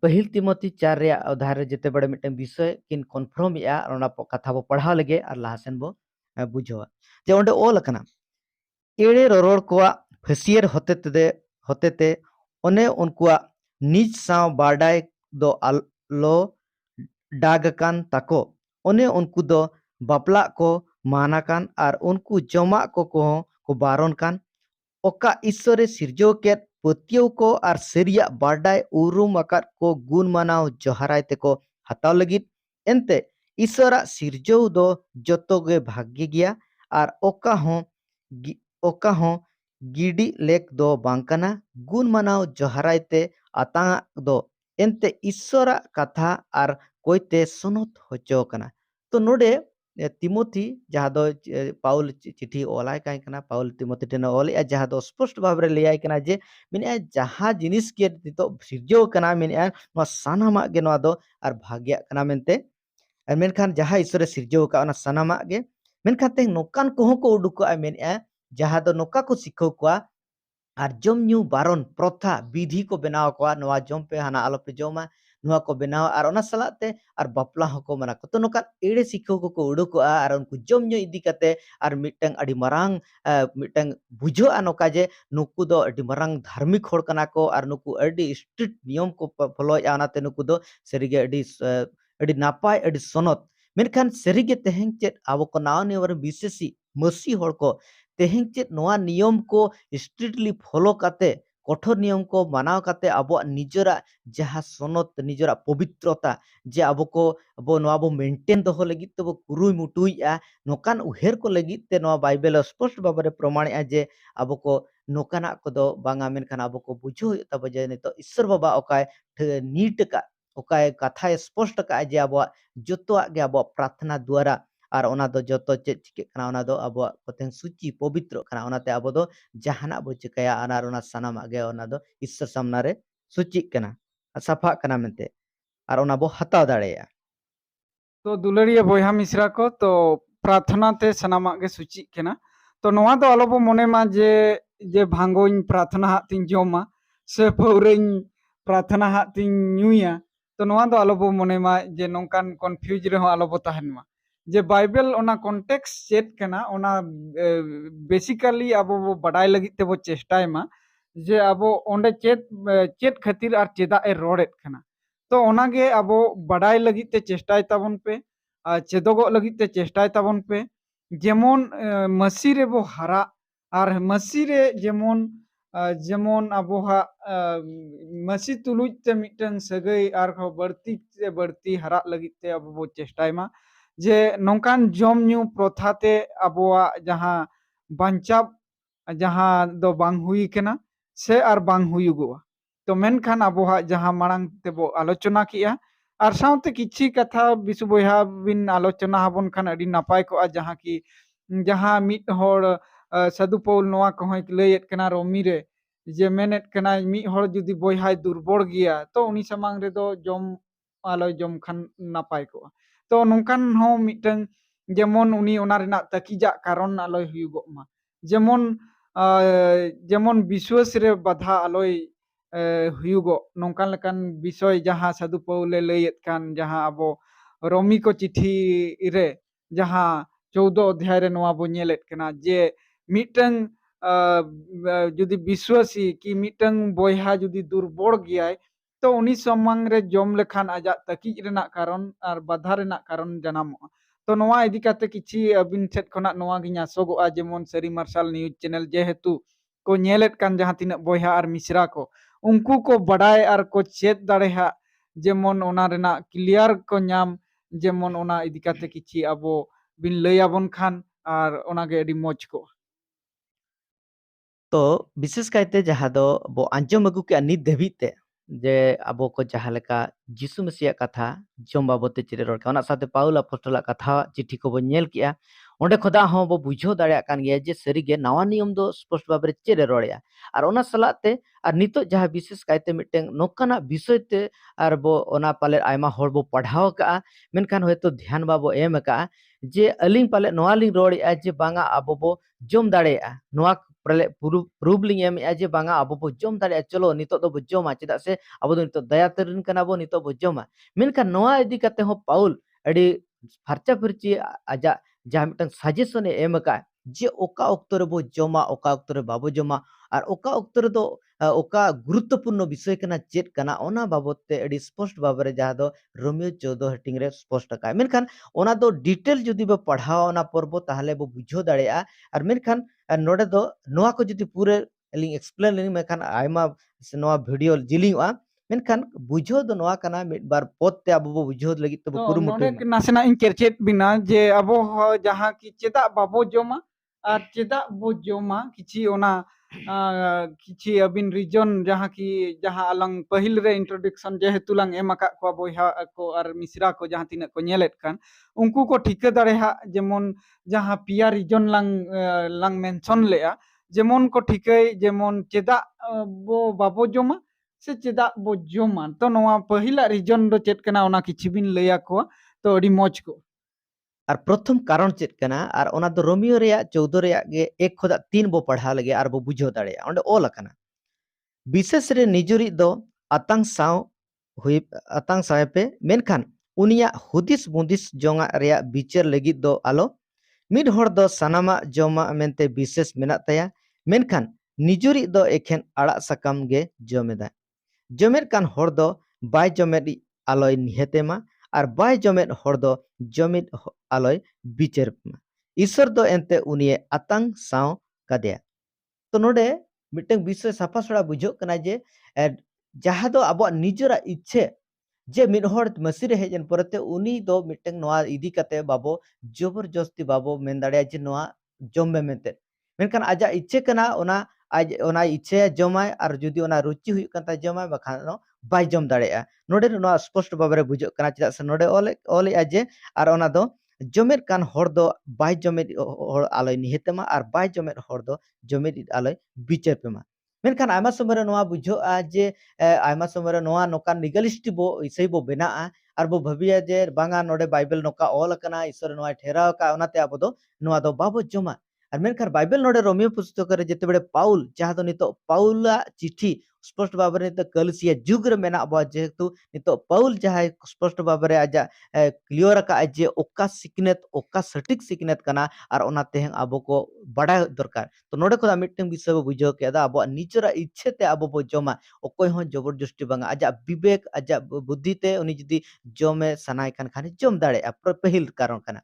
पहिल तिमोथी 4 रे अध्याय रे जेते बड़े मिटंग विषय किन कन्फर्म या ओना कथा बो पढ़ाव लगे और लाहसेन बो बुझवा जे ओंडे ओल कना एड़े ररोड़ कोआ फसियर होते ते ओने उनकुआ निज साव बाडाय दो आलो डागकान ताको ओने उनको दो बापला को मानाकान और उनको जमा को बारन कान ओका ईश्वरे सिरजो के पतियों को और सेरिया बाडाय उरुम आकार को गुण मानाव जोहराय ते को हताव लगित एनते ईश्वरा सिरजो दो जतोगे भाग्य गया और ओका हो गिडी लेक दो बांकना गुण मानाव जोहराय ते आता दो एनते ईश्वरा कथा और कोईते सुनत होचो कना तो नोडे तिमोथी जहाँ दो पाउल चिठी ओलाय काई कना पाउल तिमोथी टेन ओले जहाँ दो स्पष्ट भाव रे लेयाय कना जे मिने जहाँ जिनिस के तो सिरजो कना मिने नो सानामा गे नो दो और भाग्य कना मेनते मेनखान जहाँ ईश्वर सिरजो का ओना सानामा गे मेनखान ते नोकान कोहो को उडुको आ मेने जहाँ दो नोका को सिखो कोआ और जम ᱧᱩ बारन प्रथा विधि को बनाव कोआ नोआ जम पे हाना आलो पे जमा नोआ को बनाव और ओना सलाते और बापला हको मना को तो नोका एड़े सिखो को उडुकोआ और उनको जम ᱧᱩ इदी कते और मिटंग अडी मरांग मिटंग बुझोआ नोका जे नुकु दो अडी मरांग धार्मिक होड़ कना को और नुकु अडी स्ट्रिक्ट नियम को फॉलोया ओनाते नुकु दो सरीगे अडी नापाय अडी सनत मेनखान सरीगे तेहें चेत आबो को नाव नेवर विशेषी मसी होड़ को तेहें चेत नोआ नियम को स्ट्रिक्टली फॉलो काते कठोर नियम को मानाव काते अब निजरा जहाँ सनत निजरा पवित्रता जे अब को अब नोआ बो मेंटेन दो लगी तो बो कुरुई मुटुइया नोकान उहेर को लगी ते नोआ बाइबल स्पष्ट बाबरे प्रमाण जे अब को नोकाना को दो बांगा मेनखान अब को बुझो तब जे नितो ईश्वर बाबा ओकाय नीट का ओकाय कथा स्पष्ट का जे अब जतोआ गे अब प्रार्थना द्वारा और ओना दो जतो चेक चिके कना ओना दो अब कोतें सूची पवित्र कना ओनाते अब दो जहाना बो चिकाया अनार ओना सनामा गे ओना दो ईश्वर सामना रे सूची कना सफा कना मेनते और ओना बो हताव दाड़ेया तो दुलड़िया बोया मिश्रा को तो प्रार्थना ते सनामा गे सूची केना तो नोआ दो आलो बो मोने मा जे भांगोइन प्रार्थना हात तिन जोमा से पौरेइन प्रार्थना हात तिन ᱧᱩᱭᱟ तो नोआ दो आलो बो मोने मा जे नोंकान कन्फ्यूज रे हो आलो बो ताहेन मा जे बाइबल ओना कॉन्टेक्स्ट चेत कना ओना बेसिकली अब वो बडाय लगी ते वो चेष्टाय मा जे अब ओंडे चेत खातिर और चेदा ए रोडेत कना तो ओनागे अब बडाय लगी ते चेष्टाय ताबन पे चेदोगो लगी ते चेष्टाय ताबन पे जेमन मसी रे बो हारा और मसी रे जेमन जेमन अबोहा मसी तुलुज ते मिटन सगई और बढ़ती से बढ़ती हारा लगी ते अब वो चेष्टाय मा जे नौकान जम ᱧᱩ प्रथा ते अबोआ जहाँ बांचाब जहाँ दो बांग हुई केना से और बांग हुयुगोआ तो मेनखान अबोहा जहाँ मांग तेबो आलोचना किया और साउते किछि कथा विशु बोया बिन आलोचना हबन खान अडी नापाय को जहाँ की जहाँ मिट होड़ साधु पौल नोआ कहोय लैयेद कना रोमी रे जे मेनेद कना मिद हर जुदी बोयहाय दुर्बल गिया तो उनी सामांग रे दो जम आलोय जम खान नापाय को तो नोंकान हो मिटन जेमन उनी ओना रेनाक ताकिजा कारण आलोय हुयुगोग मा जेमन जेमन विश्वास रे बाधा आलोय हुयुगोग नोंकान लेकान विषय जहां साधु पौले लैयेद कान जहां आबो रोमी को चिट्ठी रे जहां 14 अध्याय रे नोआ बो ñेलेद कना जे मिटन जुदी विश्वासी कि मिटन बोयहा जुदी दुर्बल गियाय तो उनी समांग रे जम लेखान आजा ताकिज रेनाक कारण आर बाधा रेनाक कारण जनामोगा तो नोआ इदी काते किछि अबिन ठेट खना नोआ गिन आसोगोआ जेमन सरी मार्शल न्यूज चैनल जेहेतु को ñेलेद कान जहां तिना बोयहा आर मिश्रा को उनको को बड़ाय आर को चेत दाड़ेहा जेमन ओना रेनाक क्लियर को नाम जेमन ओना इदी काते किछि आबो बिन लay आबोन खान आर ओनागे अडी मौज को तो विशेष कायते जहाँ दो बो आंजम अगु के नित धबिते जे आबो को जहाँ लेका यीशु मसीह कथा जम बाबते चिरे रोड ओना साथे पाउल अपोस्टल कथा चिट्ठी को बो नेल किया ओंडे खोदा हो बो बुझो दाड़े कान गया जे सरीगे नवा नियम दो स्पष्ट बाबरे चिरे रोड़या आर ओना सलाते आर नितो जहाँ विशेष कायते मिटें नोकाना विषयते आर बो ओना पाले आयमा होड़ बो पढ़ाव का मेनखान होयतो ध्यान बाबो एम का जे अलिंग पाले नवा लिंग रोड़या जे बांगा आबो बो जम दाड़ेया नवा पाले प्रूफ लिंग एम जे बांगा आबो बो जम दाड़ेया चलो नितो दो बो जमा चेदा से आबो दो नितो दया तरिन कना बो नितो बो जमा मेनखान नवा इदी काते हो पाउल अडी फरचा फरची आजा जहाँ मिटन सजेशन एम का जे ओका ऑक्तो रे बो जमा ओका ऑक्तो रे बाबो जमा और ओका ऑक्तो रे दो ओका गुरुत्वपूर्ण विषय कना चेत कना ओना बाबते अडी स्पष्ट बाबरे जहाँ दो रोमियो 14 हेटिंग रे स्पष्ट का मेनखान ओना दो डिटेल जुदी बो पढ़ाओ ना परबो ताहले बो बुझो दाड़ेया और मेनखान नोडे दो नोआ को जुदी पूरे लिंग एक्सप्लेन लिंग मेखान आयमा से नोआ वीडियो जिलिंगआ मेनखान बुझो दो नोआ कना मिड बार पोते आबो बो बुझो लगी तो तो कुरुमुटुय नोडे नासेना इन केरचेत बिना जे अबो जहां की चेदा बाबो जोमा आर चेदा बो जोमा किछि ओना किछि अबिन रीजन जहां की जहां अलंग पहिल रे इंट्रोडक्शन जेहेतु लंग एमाका को बोयहा को आर मिश्रा को जहां तिना को ñेलेत कान उनको को ठिका दाड़े हा जेमन जहां पिया रीजन लंग मेंशन लेया जेमन को ठिकै जेमन चेदा बो बाबो जोमा से चेदा बो जोमा तो नोआ पहिला रीजन दो चेत कना ओना किछि बिन लैया को तो अडी मौज को और प्रथम कारण चेत कना और ओना दो रोमियो रेया 14 रेया गे 1 खोदा 3 बो पढ़ा लगे और बो बुझो दाड़े ओंडे ओल कना विशेष रे निजुरी दो आतंक साव हुई आतंक साव पे मेनखान उनिया हुदिस बुंदिस जोंगा रेया बिचार लगी दो आलो मिड हर दो सनामा जोमा मेनते विशेष मेना तया मेनखान निजुरी दो एखेन आड़ा सकम गे जोमेदा जमेर कान हर दो बाय जमेर आलोय निहेतेमा और बाय जमेर हर दो जमित आलोय बिचारमा ईश्वर दो एंते उनिये आतंक साव कादेया तो नोडे मिटंग विषय साफा सड़ा बुझो कना जे जहाँ दो अब निजरा इच्छे जे मिड हर मसीह रे हेजन परते उनी दो मिटंग नोआ इदी कते बाबो जबरदस्ती बाबो मेन दाड़े जे नोआ जमबे मेनते मेनखान आजा इच्छे कना ओना आज ओना इच्छे जमाय और जुदी ओना रुचि हुई कता जमाय बखान नो बाय जम दाड़ेया नोडे नोआ स्पष्ट बाबरे बुझो कना चेदा से नोडे ओले आजे और ओना दो जमेर कान हर दो बाय जमेर हर आलोय निहेतमा और बाय जमेर हर दो जमेर आलोय बिचार पेमा मेनखान आयमा समय नोआ बुझोआ जे आयमा समय नोआ नोकान लीगलिस्टी बो इसई बो बेनाआ और बो भाबिया जे बांगा नोडे बाइबल नोका ऑल कना ईश्वर नोआ ठेराव का ओनाते आबो दो नोआ दो बाबो जमा और मेनखान बाइबल नोडे रोमियो पुस्तक रे जेते बड़े पाउल जहाँ दो नितो पाउला चिट्ठी स्पष्ट बाबरे नितो कलसिया जुग रे मेना बो जेहेतु नितो पाउल जहाँ स्पष्ट बाबरे आजा क्लियर का जे ओका सिकनेत ओका सटीक सिकनेत कना और ओनाते आबो को बड़ा दरकार तो नोडे को मिटन विषय बो बुझो केदा आबो निजरा इच्छेते आबो बो जमा ओकोय हो जबरदस्ती बांगा आजा विवेक आजा बुद्धिते उनी जदी जमे सनाय खान खाने जम दाड़े पहिल कारण कना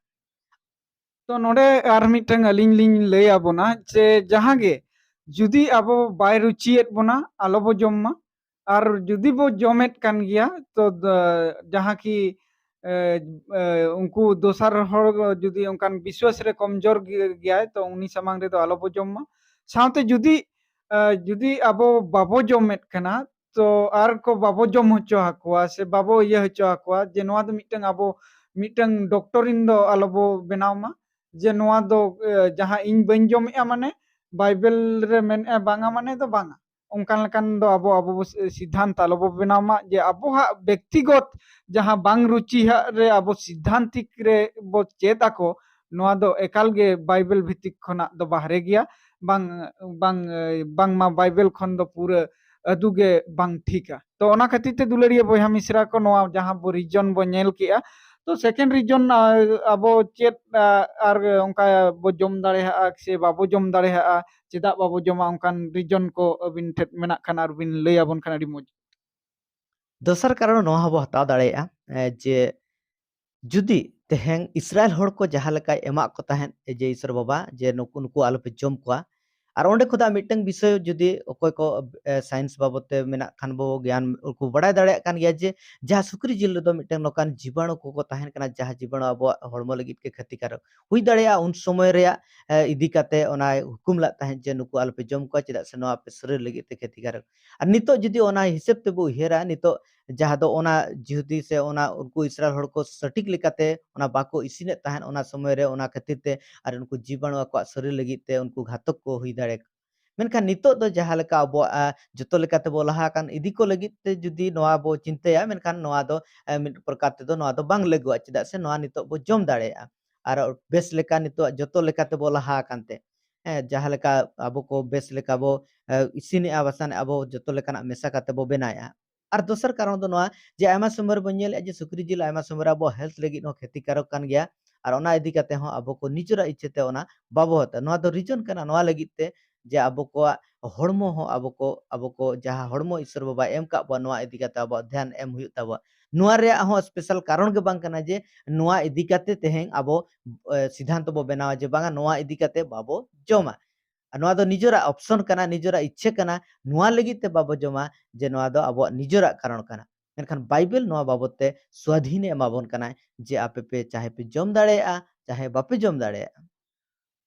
तो नोडे आर मिटंग अलिंग लिंग लay आबोना जे जहां गे जुदी आबो बाय रुचियत बोना आलो बो जम्मा और जुदी बो जमेत कान गिया तो जहां की उनको दोसर हर जुदी उनकान विश्वास रे कमजोर गया तो उनी समांग रे तो आलो बो जम्मा साउते जुदी जुदी आबो बाबो जमेत कना तो आर को बाबो जम होचो हाकुआ से बाबो ये होचो हाकुआ जे नोआ दो मिटंग आबो मिटंग डॉक्टरिन दो आलो बो बनावमा जे नोआ दो जहां इन बाñ जमेआ माने बाइबेल रे मेनआ बांगा माने दो बांगा onkan lekan do abo abo सिद्धांत आलो बो बेनामा जे abo हा व्यक्तिगत जहां बांग रुचि हा रे abo सिद्धांतिक रे बो चेत आको नोआ दो एकाल गे बाइबेल भित्तिक खना दो बाहरे गया बांग बांग बांग मा बाइबेल खन दो पूरे अदुगे बांग ठीका तो ओना खातिर ते दुलरिया बोया मिश्रा को नोआ जहां बो रीजन बो नेल केआ तो सेकेंड रीजन abo चेत आर onka बो जम दाड़े हा से बाबो जम दाड़े हा चेदा बाबो जमा onkan रीजन को अबिन ठेट मेना खान आर बिन लय आबोन खान आडी मोज दोसर कारण नोआ हबो हताव दाड़ेया जे जुदी तेहें इस्राएल हड़ को जहां लेकाय एमा को ताहेन जे ईश्वर बाबा जे नुकु नुकु आलोपे जम कोआ और ओंडे खुदा मिटंग विषय जुदी ओकोय को साइंस बाबते मेना खान बो ज्ञान उनको बड़ाय दाड़े कान गया जे जहां सुक्री जिल दो मिटंग नोकान जीवाणु को ताहेन कना जहां जीवाणु अब हड़मो लगित के क्षतिकारक हुई दाड़ेया उन समय रेया इदी काते ओना हुकुम ला ताहेन जे नुकु आलोपे जम कोआ चेदा से नोआ पे शरीर लगित ते क्षतिकारक और नितो जुदी ओना हिसाब ते बो हेरा नितो जहां दो ओना जिहुदी से ओना उनको इस्राएल हड़ को सटीक लेकाते ओना बाको इसिने ताहेन ओना समय रे ओना खातिर ते और उनको जीवाणु आको शरीर लगित ते उनको घातक को हुई दाड़े मेनखान नितो दो जहां लेका अब जतो लेकाते बो लहा कान इदी को लगित ते जुदी नोआ बो चिंताया मेनखान नोआ दो मिद प्रकार ते दो नोआ दो बांग लगुआ चेदा से नोआ नितो बो जम दाड़ेया और बेस लेका नितो जतो लेकाते बो लहा कानते जहां लेका अब को बेस लेका बो इसिने आवासान अब जतो लेकाना मेसा काते बो बनाया और दोसर कारण दो नोआ जे आयमा समय बो नेल जे सुक्री जिल आयमा समय अब हेल्थ लगित हो क्षतिकारक कान गया और ओना इदी काते हो अब को निजरा इच्छते ओना बाबो हता नोआ दो रीजन काना नोआ लगित ते जे अब को हड़मो हो अब को जहां हड़मो ईश्वर बाबा एम का बो नोआ इदी काते अब ध्यान एम हुई तब नोआ रे हो स्पेशल कारण के बांग कना जे नोआ इदी काते तेहें अब सिद्धांत बो बनावा जे बांगा नोआ इदी काते बाबो जमा नोआ दो निजरा ऑप्शन कना निजरा इच्छा कना नोआ लगित ते बाबो जमा जे नोआ दो अब निजरा कारण कना मेनखान बाइबल नोआ बाबत ते स्वाधीन एमाबोन कना जे आपे पे चाहे पे जम दाड़ेया चाहे बापे जम दाड़ेया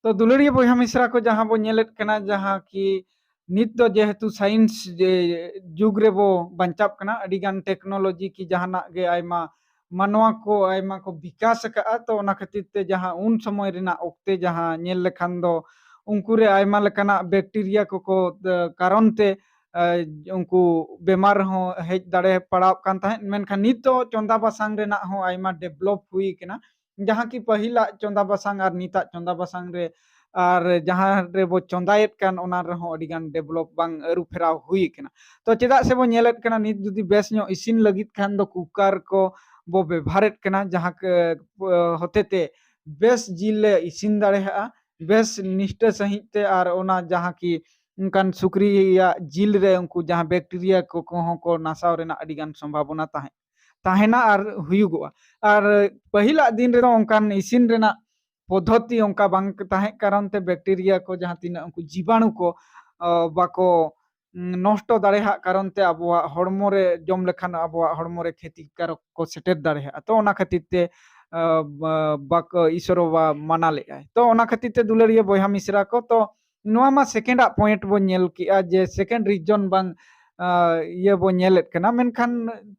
तो दुलड़िया बोया मिश्रा को जहां बो नेलेत कना जहां की नित दो जेहेतु साइंस जे जुग रे बो बंचाप कना अडिगान टेक्नोलॉजी की जहाना गे आयमा मानवा को विकास का तो ओना खातिर ते जहां उन समय रेना ओक्ते जहां नेल लेखान दो उनको रे आयमा लेकाना बैक्टीरिया को कारण ते उनको बेमार हो हेज दाड़े पड़ाव कान ताहें मेनखान नित दो चंदा बासांग रेना हो आयमा डेवलप हुई कना जहां की पहिला चंदा बासांग और निता चंदा बासांग रे और जहां रे बो चंदायत कान ओना रे हो अडिगान डेवलप बांग अरु फेराव हुई कना तो चेदा से बो नेलेत कना नित जुदी बेस नो इसिन लगित खान दो कुकर को बो व्यवहारेत कना जहां के होते ते बेस जिल इसिन दाड़े हा बेस निष्ठा सहित ते और ओना जहां की उनकान सुक्री या जिल रे उनको जहां बैक्टीरिया को नासाव रेना अडिगान संभावना ताहे ताहेना और हुयुगोआ और पहिला दिन रे उनकान इसिन रेना पद्धति उनका बांग ताहे कारण ते बैक्टीरिया को जहां तीना उनको जीवाणु को बाको नष्ट दाड़ेहा कारण ते अब हड़मो रे जम लेखान अब हड़मो रे क्षतिकारक को सेटेर दाड़ेहा तो ओना खातिर ते बाक ईश्वर बा माना ले तो ओना खातिर ते दुलरिया बोया मिश्रा को तो नोआ मा सेकेंड पॉइंट बो नेल किया जे सेकेंड रीजन बांग ये बो नेलेत कना मेनखान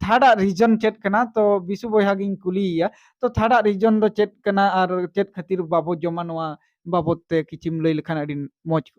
थर्ड रीजन चेत कना तो बिसु बोया गिन कुलिया तो थर्ड रीजन दो चेत कना और चेत खातिर बाबो जमा नोआ बाबत ते किचिम लई लेखान अडी मोज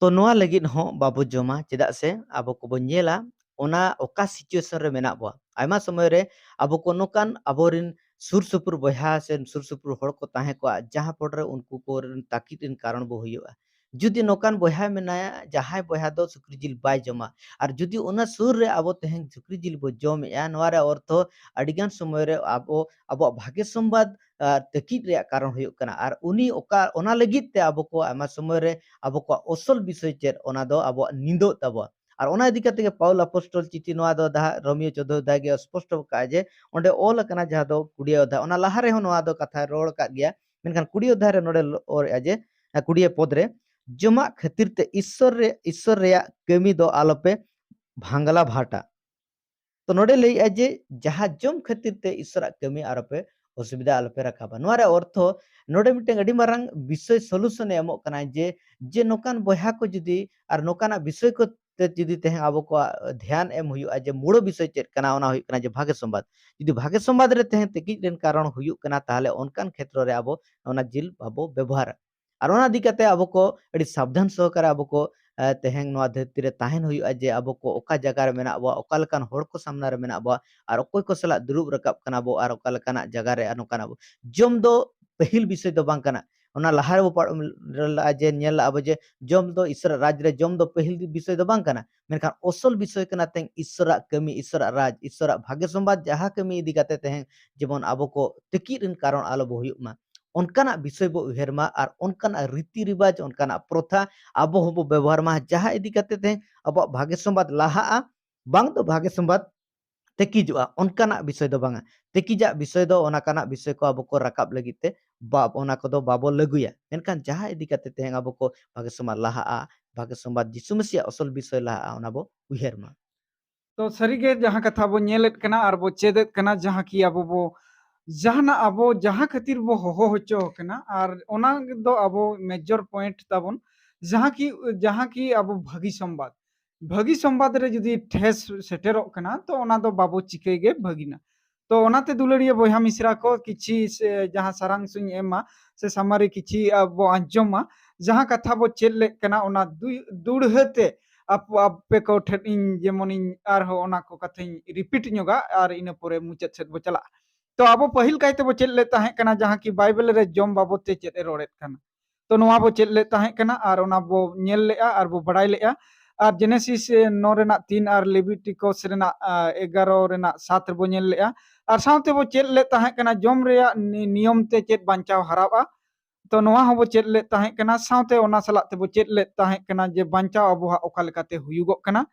तो नोआ लगित हो बाबो जमा चेदा से अब को बो नेला ओना ओका सिचुएशन रे मेना बो आयमा समय रे अब को नोकान अबोरिन सुर सुपुर बहा से सुर सुपुर हड़ को ताहे को जहां पड़रे उनको को ताकीद इन कारण बो हुआ जुदी नोकान बहा मेनाया जहां बहा दो सुक्री जिल बाय जमा और जुदी ओना सुर रे अब तेहें सुक्री जिल बो जम या नोआ रे अर्थ अडिगान समय रे अब भाग्य संवाद ताकीद रे कारण हुआ कना और उनी ओका ओना लगित ते अब को आयमा समय रे अब को असल विषय चेत ओना दो अब निंदो तब और ओना इदी कते के पाउल अपोस्टल चिठी नोआ दो दा रोमियो 14 अध्याय गे स्पष्ट का जे ओंडे ऑल कना जहां दो 20 अध्याय ओना लहा रे हो नोआ दो कथा रोड का गया मेनखान 20 अध्याय रे नोडे और अजे 20 पद रे जमा खातिर ते ईश्वर रे कमी दो आलोपे भांगला भाटा तो नोडे लई जे जहां जम खातिर ते ईश्वर कमी आरोपे असुविधा आलोपे रखाबा नोआ रे अर्थ नोडे मिटें अडी मारंग विषय सॉल्यूशन एमो कना जे नोकान बहा को जुदी और नोकाना विषय को te judi teheng abo ko dhyan em huyuga je mulo bisoy chet kana ona huyuk kana je bhage sombad judi bhage sombad re teheng tekij ren karon huyuk kana tahale onkan khetro re abo ona jil abo ব্যবহার আর ona dikate abo ko adi sabdhan sohokare abo ko teheng noa dharti re tahen huyuga je abo ko oka jaga re mena abo oka lekan hor ko samna re mena abo ar okoy ko sala durub rakab kana abo ar oka lekana jaga re anokan abo jom do pahil bisoy do bang kana ona lahare bo je nyel abo je jom do isra raj re jom do pahil bisoy do bang kana menkan osol bisoy kana teng isra kami isra raj isra bhage sombad jaha kami idi kate teheng jemon abo ko tekij ren karon alo bo huyuk ma onkanak bisoy bo uher ma ar onkanak riti riwaj onkanak protha abo hobo ব্যবহার ma jaha idi kate teheng abo bhage sombad lahaa bang do bhage sombad tekijua onkanak bisoy do banga tekijak bisoy do ona kanak bisoy ko abo ko rakab lagit te bab ona kodo babo laguya menkan jaha idi kate teheng abo ko bhage sombad lahaa bhage sombad Jisu Mesih osol bisoy lahaa ona bo uher ma तो सरीगे जहाँ कथा बो नेलेत कना और बो चेदेत कना जहाँ की अबो बो जहाना अबो जहाँ खातिर बो होहो होचो कना और ओना दो अबो मेजर पॉइंट ताबन जहाँ की अबो भगी संवाद रे जदी ठेस सेटेरो कना तो ओना दो बाबो चिकेगे भगिना तो ओनाते दुलड़िया बोहा मिश्रा को किछि से जहाँ सारांग सुኝ एमा से सामारे किछि अबो अंजमा जहाँ कथा बो चेले कना ओना दुड़हते आपे को ठेन जेमन आरहो ओना को कथाई रिपीट ᱧᱚᱜᱟ और इन पोरे मुचाद सेट बो चला तो अब पहिल कायते बो चेद ले ताहे कना जहाँ की बाइबल रे जम बाबत ते चेद रोड़ेत कना तो नोआ बो चेद ले ताहे कना और ओना बो नेल लेआ और बो बड़ाई लेआ और जेनेसिस 9 रेना 3 और लेविटिकस रेना 11 रेना 7 बो नेल लेआ और साउते बो चेद ले ताहे कना जम रेया नियम ते चेद बांचाव हराबा तो नोआ हो बो चेद ले ताहे कना साउते ओना सला ते बो चेद ले ताहे कना जे बांचाव अबोहा ओका लेकाते हुयुगो कना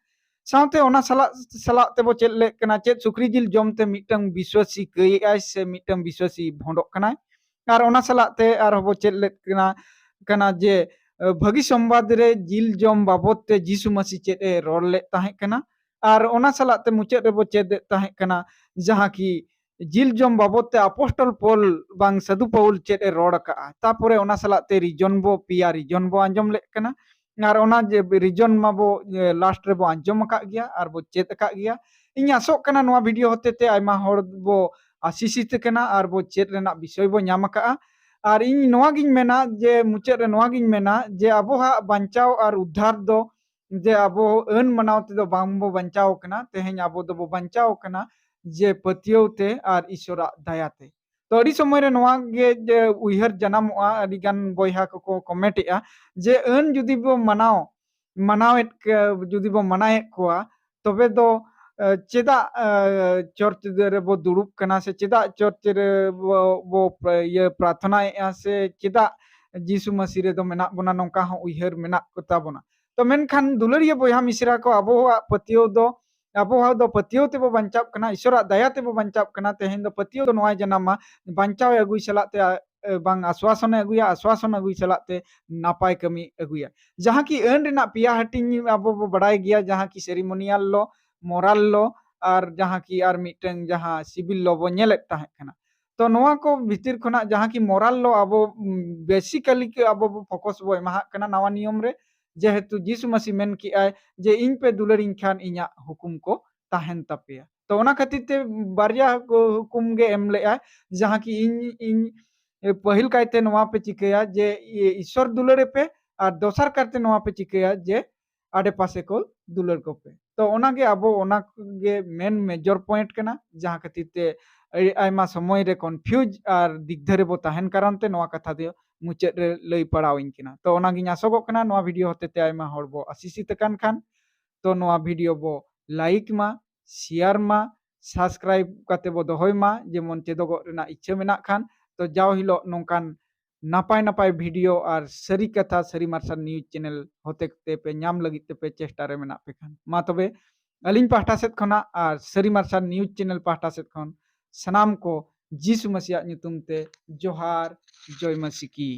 साउते ओना सला सला ते बो चेद ले कना चेद सुक्री जिल जमते मिटंग विश्वासी कई आय से मिटंग विश्वासी भोंडोक कना और ओना सला ते और बो चेद ले कना जे भगी संवाद रे जिल जम बाबत ते जीसु मसीह चेद ए रोड़ ले ताहे कना और ओना सला ते मुचेद रे बो चेद ताहे कना जहाँ की जिल जम बाबत ते अपोस्टल पौल बांग साधु पौल चेद ए रोड़ का तापरे ओना सला ते रिजन बो पिया रिजन बो आंजम ले कना और ओना जे रिजन मा बो लास्ट रे बो आंजम का गया और बो चेद का गया इन आसोक कना नोआ वीडियो होते ते आयमा होड़ बो आशीषित कना और बो चेद रेना विषय बो ᱧᱟᱢ का और इन नोआ गिन मेना जे मुचेद रे नोआ गिन मेना जे अबोहा बांचाव और उद्धार दो जे अबो अन मनाव ते दो बांग बो बांचाव कना तेहेन अबो दो बो बांचाव कना जे पतियों ते और ईश्वरा दयाते तो अड़ी समय रे नोआ गे जे उइहर जनामोआ अड़ी गान बयहा को कमेंट एआ जे अन जुदी बो मनावेत जुदी बो मनाएत कोआ तबे दो चेदा चर्च रे बो दुड़ुब कना से चेदा चर्च रे बो ये प्रार्थना एआ से चेदा जीसु मसीह रे दो मेना बोना नोंका हो उइहर मेना कोता बोना तो मेनखान दुलरिया बयहा मिश्रा को अबोहा पतियो दो अबोहा दो पतियो ते बो बांचाव कना ईश्वरा दया ते बो बांचाव कना तेहेन दो पतियो दो नोआ जनामा बांचाव अगुई सलाते बांग आश्वासन अगुया आश्वासन अगुई सलाते नापाय कमी अगुया जहाँ की अन रेना पिया हटिंग अब बो बड़ाई गया जहाँ की सेरिमोनियल लो मोरल लो और जहाँ की आर मिटंग जहाँ सिविल लो बो नेलेत ताहे कना तो नोआ को भीतर खना जहाँ की मोरल लो अब बेसिकली के अब फोकस बो एमा कना नवा नियम रे जेहेतु जीसु मसीह मेन की आय जे इन पे दुलरिंग खान इnya हुकुम को ताहेन तपिया तो ओना खातिर ते बारिया हुकुम गे एम ले आय जहाँ की इन पहिल कायते नोआ पे चिकया जे ईश्वर दुलरे पे और दोसर करते नोआ पे चिकया जे आडे पासे को दुलर को पे तो ओना गे अबो ओना गे मेन मेजर पॉइंट कना जहाँ खातिर ते आयमा समय रे कन्फ्यूज और दिग्धरे बो ताहेन कारण ते नोआ कथा दे मुचाद रे लई पड़ाविन किना तो ओना गिन आसोगोग कना नोआ वीडियो होते ते आयमा होड़ बो आशीषित कान खान तो नोआ वीडियो बो लाइक मा शेयर मा सब्सक्राइब काते बो दोहय मा जेमन चेदोगो रेना इच्छा मेना खान तो जाव हिलो नोंकान नापाय नापाय वीडियो और सरी कथा सरी मार्शल न्यूज चैनल होते ते पे नाम लगी ते पे चेष्टा रे मेना पे खान मा तबे अलिंग पाहटा सेत खना और सरी मार्शल न्यूज चैनल पाहटा सेत खन सनाम को जीसु मसीह ᱧᱩᱛᱩᱢ ते जोहार जय मसीह की।